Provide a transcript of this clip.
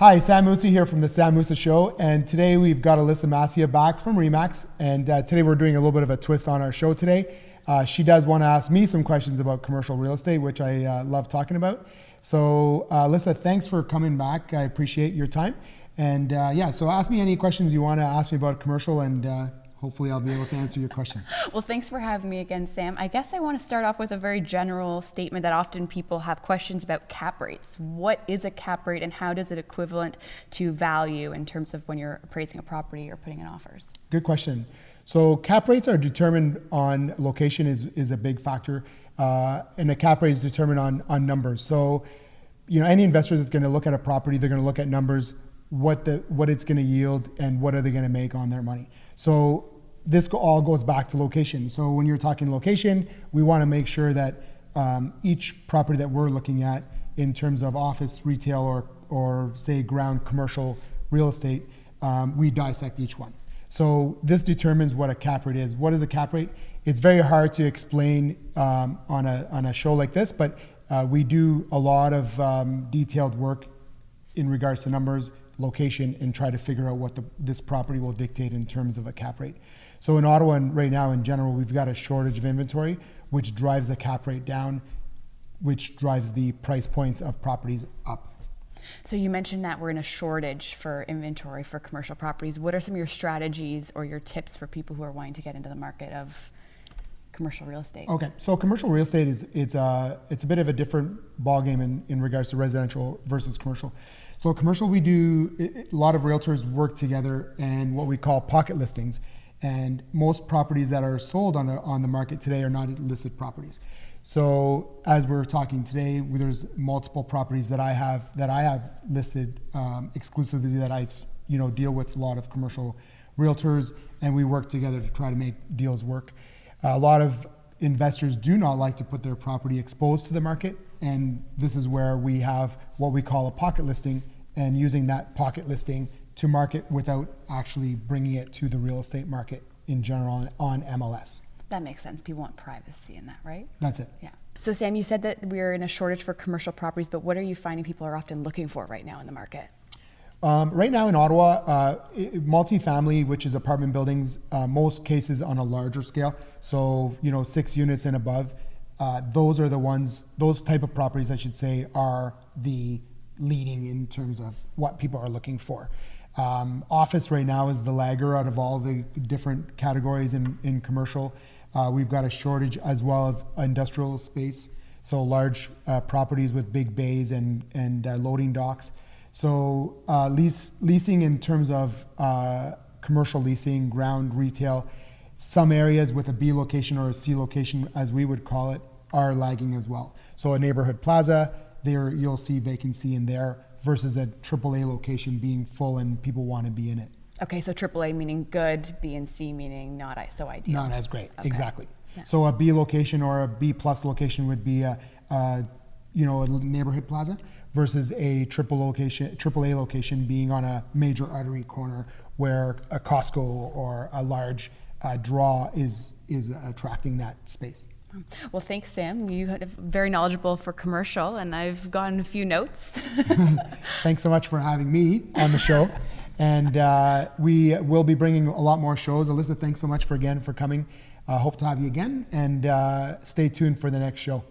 Hi, Sam Moussa here from the Sam Moussa Show, and today we've got Alyssa Macia back from Remax, and today we're doing a little bit of a twist on our show today. She does want to ask me some questions about commercial real estate, which I love talking about. So Alyssa, thanks for coming back. I appreciate your time. And so ask me any questions you want to ask me about commercial, and hopefully I'll be able to answer your question. Well, thanks for having me again, Sam. I guess I want to start off with a very general statement that often people have questions about cap rates. What is a cap rate and how does it equivalent to value in terms of when you're appraising a property or putting in offers? Good question. So cap rates are determined on location is a big factor, and the cap rate is determined on numbers. So, any investor that's going to look at a property, they're going to look at numbers, what it's going to yield, and what are they going to make on their money. So this all goes back to location. So when you're talking location, we want to make sure that each property that we're looking at in terms of office, retail, or say ground commercial real estate, we dissect each one. So this determines what a cap rate is. What is a cap rate? It's very hard to explain on a show like this, but we do a lot of detailed work in regards to numbers, location, and try to figure out what this property will dictate in terms of a cap rate. So in Ottawa and right now in general, we've got a shortage of inventory, which drives the cap rate down, which drives the price points of properties up. So you mentioned that we're in a shortage for inventory for commercial properties. What are some of your strategies or your tips for people who are wanting to get into the market of commercial real estate? Okay, so commercial real estate it's a bit of a different ballgame in regards to residential versus commercial. So commercial, we do a lot of realtors work together and what we call pocket listings. And most properties that are sold on the market today are not listed properties. So as we're talking today, there's multiple properties that I have listed exclusively that I deal with a lot of commercial realtors, and we work together to try to make deals work. A lot of investors do not like to put their property exposed to the market, and this is where we have what we call a pocket listing, and using that pocket listing to market without actually bringing it to the real estate market in general on MLS. That makes sense. People want privacy in that, right? That's it. Yeah. So Sam, you said that we're in a shortage for commercial properties, but what are you finding people are often looking for right now in the market? Right now in Ottawa, multifamily, which is apartment buildings, most cases on a larger scale, so 6 units and above, those type of properties, I should say, are the leading in terms of what people are looking for. Office right now is the lagger out of all the different categories in commercial. We've got a shortage as well of industrial space, so large properties with big bays and loading docks. So leasing in terms of commercial leasing, ground retail, some areas with a B location or a C location, as we would call it, are lagging as well. So a neighborhood plaza, there you'll see vacancy in there versus a AAA location being full and people want to be in it. Okay, so AAA meaning good, B and C meaning not so ideal. Not as great, okay. Exactly. Yeah. So a B location or a B plus location would be a neighborhood plaza versus a AAA location being on a major artery corner where a Costco or a large draw is attracting that space. Well, thanks, Sam. You are very knowledgeable for commercial, and I've gotten a few notes. Thanks so much for having me on the show. And we will be bringing a lot more shows. Alyssa, thanks so much for coming. Hope to have you again, and stay tuned for the next show.